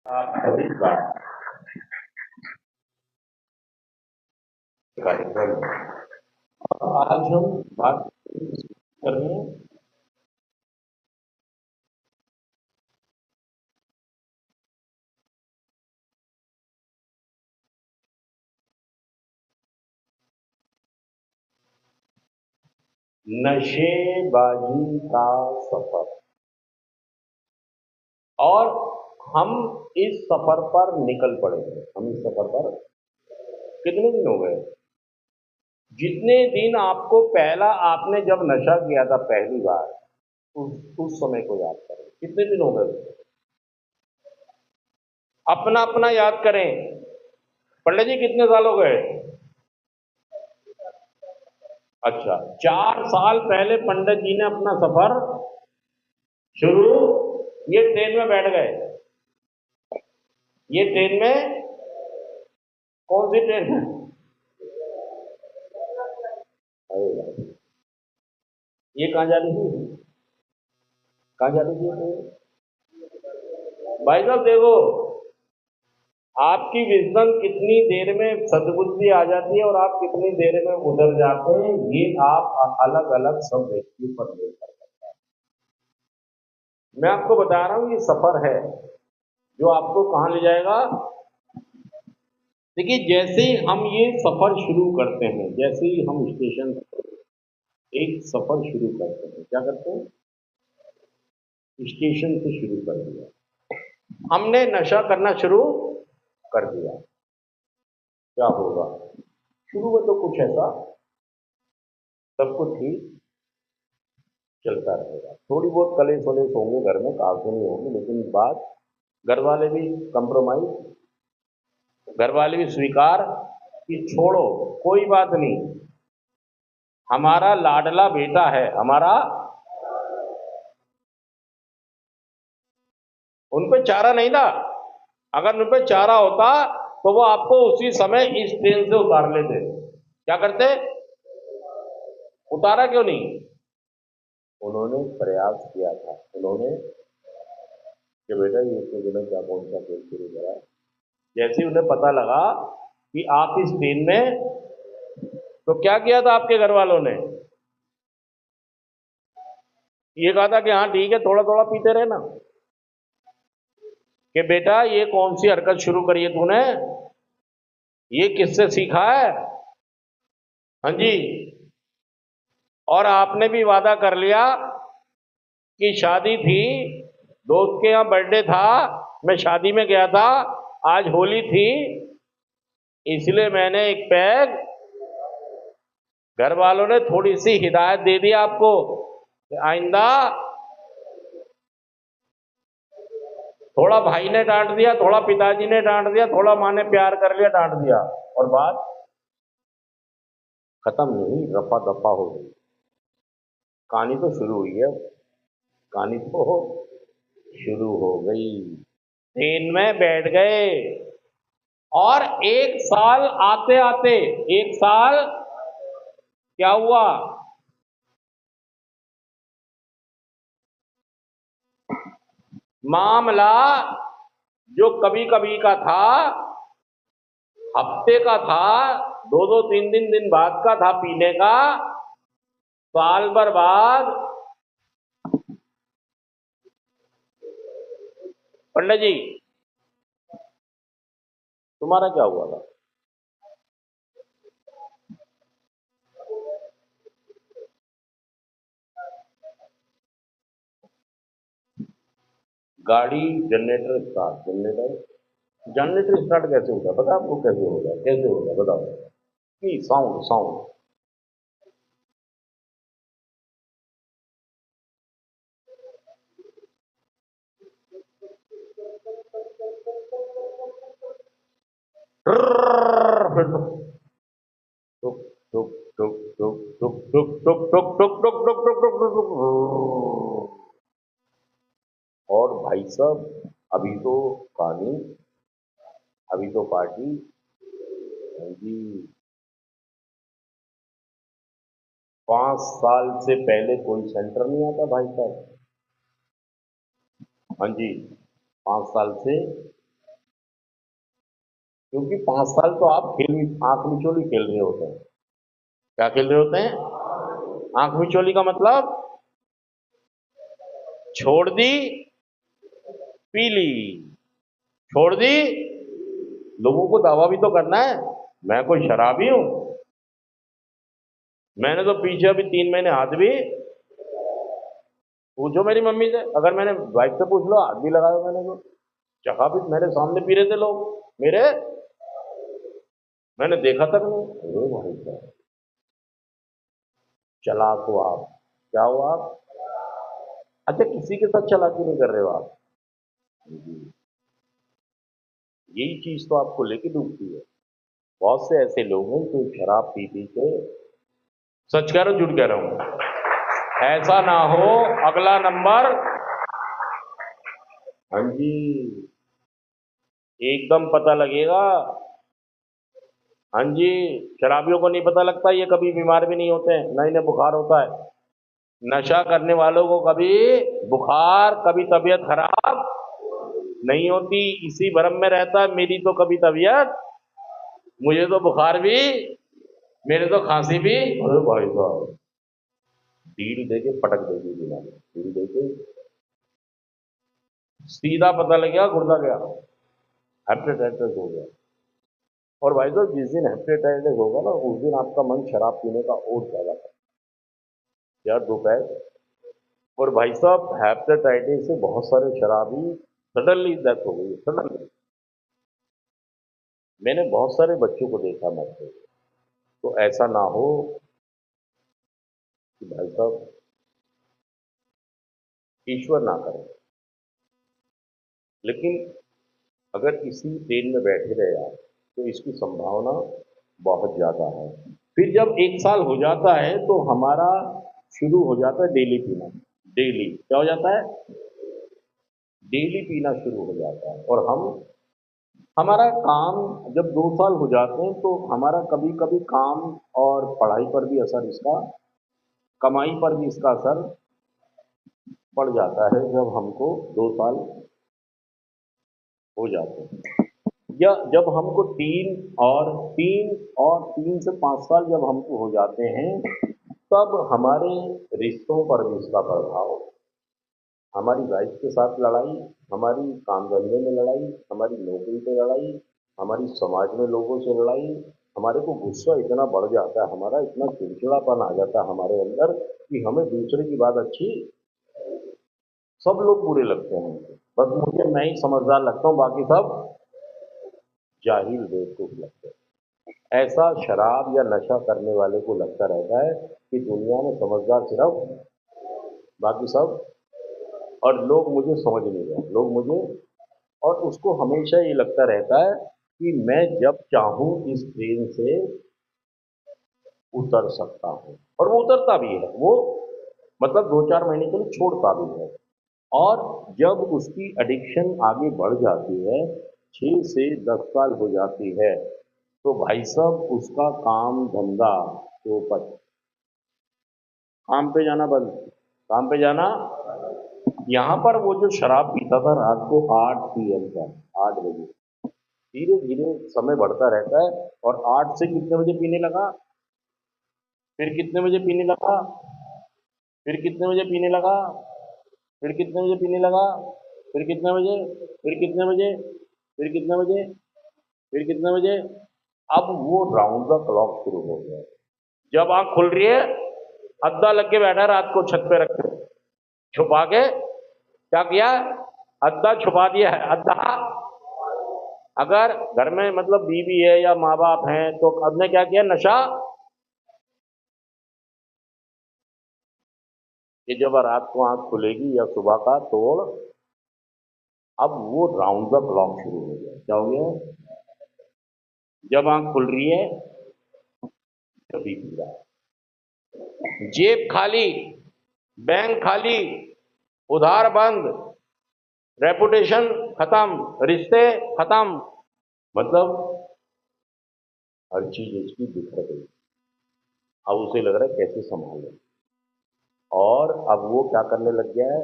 आप सभी का कार्यक्रम है। आज हम बात कर रहे हैं नशेबाजी का सफर। और हम इस सफर पर निकल पड़े हैं। हम इस सफर पर कितने दिन हो गए? जितने दिन आपको पहला आपने जब नशा किया था पहली बार, उस समय को याद करें। कितने दिन हो गए? अपना अपना याद करें। पंडित जी कितने साल हो गए? अच्छा, 4 साल पहले पंडित जी ने अपना सफर शुरू, ये ट्रेन में बैठ गए। ये ट्रेन में कौन सी ट्रेन है? अरे भाई, ये कहाँ जा रही थी? कहाँ जा रही थी ये ट्रेन? भाई साहब देखो, आपकी विजडम कितनी देर में सद्बुद्धि आ जाती है और आप कितनी देर में उधर जाते हैं, ये आप अलग अलग सब व्यक्तियों पर निर्भर करता है। मैं आपको बता रहा हूँ, ये सफर है जो आपको कहाँ ले जाएगा। देखिए, जैसे ही हम ये सफर शुरू करते हैं, जैसे ही हम स्टेशन एक सफर शुरू करते हैं, क्या करते हैं? स्टेशन से शुरू कर दिया, हमने नशा करना शुरू कर दिया। क्या होगा? शुरू में तो कुछ ऐसा सब कुछ ठीक चलता रहेगा, थोड़ी बहुत कलेश वलेश होंगे घर में, काफी नहीं होंगे, लेकिन बात घर वाले भी कंप्रोमाइज, घर वाले भी स्वीकार कि छोड़ो, कोई बात नहीं, हमारा लाडला बेटा है, हमारा। उन पे चारा नहीं था। अगर उन पे चारा होता तो वो आपको उसी समय इस ट्रेन से उतार लेते। क्या करते? उतारा क्यों नहीं? उन्होंने प्रयास किया था, उन्होंने कि बेटा ये तो बिना क्या कौन सा खेल शुरू करा। जैसे ही उन्हें पता लगा कि आप इस ट्रेन में, तो क्या किया था आपके घर वालों ने? ये कहा था कि हाँ ठीक है, थोड़ा थोड़ा पीते रहना। कि बेटा ये कौन सी हरकत शुरू करी है तूने, ये किससे सीखा है? हाँ जी। और आपने भी वादा कर लिया कि शादी थी, दोस्त के यहाँ बर्थडे था, मैं शादी में गया था, आज होली थी, इसलिए मैंने एक पैग, घर वालों ने थोड़ी सी हिदायत दे दी आपको कि आइंदा, थोड़ा भाई ने डांट दिया, थोड़ा पिताजी ने डांट दिया, थोड़ा माँ ने प्यार कर लिया, डांट दिया, और बात खत्म नहीं, रफा दफा हो गई। कहानी तो शुरू हुई है, कहानी तो शुरू हो गई। ट्रेन में बैठ गए और 1 साल आते आते, 1 साल क्या हुआ? मामला जो कभी कभी का था, हफ्ते का था, दो दो तीन दिन दिन बाद का था पीने का, साल भर बाद। पंडित जी तुम्हारा क्या हुआ था? गाड़ी generator start, generator generator start कैसे होता है? पता आपको कैसे होगा? कैसे होगा बताओ? कि साउंड साउंड। फिर टुक टुक टुक टुक टुक टुक टुक टुक टुक टुक टुक टुक टुक टुक टुक। और भाई साहब, अभी तो कहानी, अभी तो पार्टी। हाँ जी, 5 साल से पहले कोई सेंटर नहीं आता भाई साहब। हाँ जी, 5 साल से क्योंकि 5 साल तो आप आंख मिचोली खेल रहे होते हैं। क्या खेल रहे होते हैं? आंख मिचोली का मतलब छोड़ दी, पी ली, छोड़ दी। लोगों को दावा भी तो करना है, मैं कोई शराबी हूं। मैंने तो पीछे अभी 3 महीने हाथ भी, पूछो मेरी मम्मी से, अगर मैंने वाइफ से पूछ लो, हाथ भी लगाया मैंने तो, जगह भी मेरे सामने पी रहे थे लोग मेरे, मैंने देखा तक नहीं। अरे भाई साहब, चालाक हो आप। क्या हो आप? अच्छा, किसी के साथ चालाकी नहीं कर रहे हो आप। जी, यही चीज तो आपको लेके डूबती है। बहुत से ऐसे लोग हैं जो शराब पी पी के, सच कह रहा हूं झूठ कह रहा हूं, ऐसा ना हो अगला नंबर। हाँ जी, एकदम पता लगेगा। हाँ जी, शराबियों को नहीं पता लगता, ये कभी बीमार भी नहीं होते हैं, ना इन्हें बुखार होता है। नशा करने वालों को कभी बुखार, कभी तबीयत खराब नहीं होती, इसी भरम में रहता है मेरी तो कभी तबीयत, मुझे तो बुखार भी, मेरे तो खांसी भी। अरे भाई साहब, डील दे के पटक देगी बीमारी, डील दे के सीधा पता लग गया गुर्दा गया, हेपेटाइटिस हो गया। और भाई साहब, जिस दिन हेपेटाइटिस होगा ना, उस दिन आपका मन शराब पीने का और ज्यादा यार, दोपहर। और भाई साहब, हेपेटाइटिस से बहुत सारे शराबी सडनली डेथ हो गई, सडनली। मैंने बहुत सारे बच्चों को देखा मरते हुए। तो ऐसा ना हो कि भाई साहब, ईश्वर ना करे, लेकिन अगर इसी ट्रेन में बैठे रहे आप, तो इसकी संभावना बहुत ज्यादा है। फिर जब 1 साल हो जाता है तो हमारा शुरू हो जाता है डेली पीना। डेली क्या हो जाता है? डेली पीना शुरू हो जाता है। और हमारा काम, जब 2 साल हो जाते हैं तो हमारा कभी कभी काम और पढ़ाई पर भी असर इसका, कमाई पर भी इसका असर पड़ जाता है, जब हमको 2 साल हो जाते हैं। या जब हमको 3 से 5 साल जब हमको हो जाते हैं, तब हमारे रिश्तों पर भी इसका प्रभाव, हमारी वाइफ के साथ लड़ाई, हमारी काम धंधे में लड़ाई, हमारी नौकरी पे लड़ाई, हमारी समाज में लोगों से लड़ाई। हमारे को गुस्सा इतना बढ़ जाता है, हमारा इतना चिड़चिड़ापन आ जाता है हमारे अंदर, कि हमें दूसरे की बात अच्छी, सब लोग बुरे लगते हैं हमको, बस मुझे मैं ही समझदार लगता हूँ, बाकी सब जाहिल बेवकूफ लगते हैं। ऐसा शराब या नशा करने वाले को लगता रहता है कि दुनिया में समझदार सिर्फ, बाकी सब, और लोग मुझे समझ नहीं रहे, लोग मुझे। और उसको हमेशा ये लगता रहता है कि मैं जब चाहूं इस ट्रेन से उतर सकता हूं, और वो उतरता भी है, वो मतलब 2-4 महीने के लिए छोड़ता भी है। और जब उसकी एडिक्शन आगे बढ़ जाती है, 6 से 10 साल हो जाती है, तो भाई साहब उसका काम धंधा चौपट, काम पे जाना बंद, काम पे जाना। यहाँ पर वो जो शराब पीता था रात को 8 PM का, 8 बजे, धीरे धीरे समय बढ़ता रहता है, और 8 से कितने बजे पीने लगा, फिर कितने बजे पीने लगा, फिर कितने बजे पीने लगा, फिर कितने बजे पीने लगा, फिर कितने बजे, फिर कितने बजे, फिर कितने बजे, फिर कितने बजे। अब वो राउंड द क्लॉक शुरू हो गया। जब आंख खुल रही है, अद्दा लग के बैठा है रात को छत पे रख के, छुपा के। क्या किया? अद्दा छुपा दिया है, अद्दा। अगर घर में मतलब बीवी है या माँ बाप हैं, तो अब ने क्या किया? नशा, कि जब रात को आंख खुलेगी या सुबह का तोड़, अब वो राउंड द क्लॉक शुरू हो गया। क्या हो गया? जब आंख खुल रही है तभी पी रहा है, जेब खाली, बैंक खाली, उधार बंद, रेपुटेशन खत्म, रिश्ते खत्म, मतलब हर चीज उसकी बिखर गई। अब उसे लग रहा है कैसे संभाले, और अब वो क्या करने लग गया है?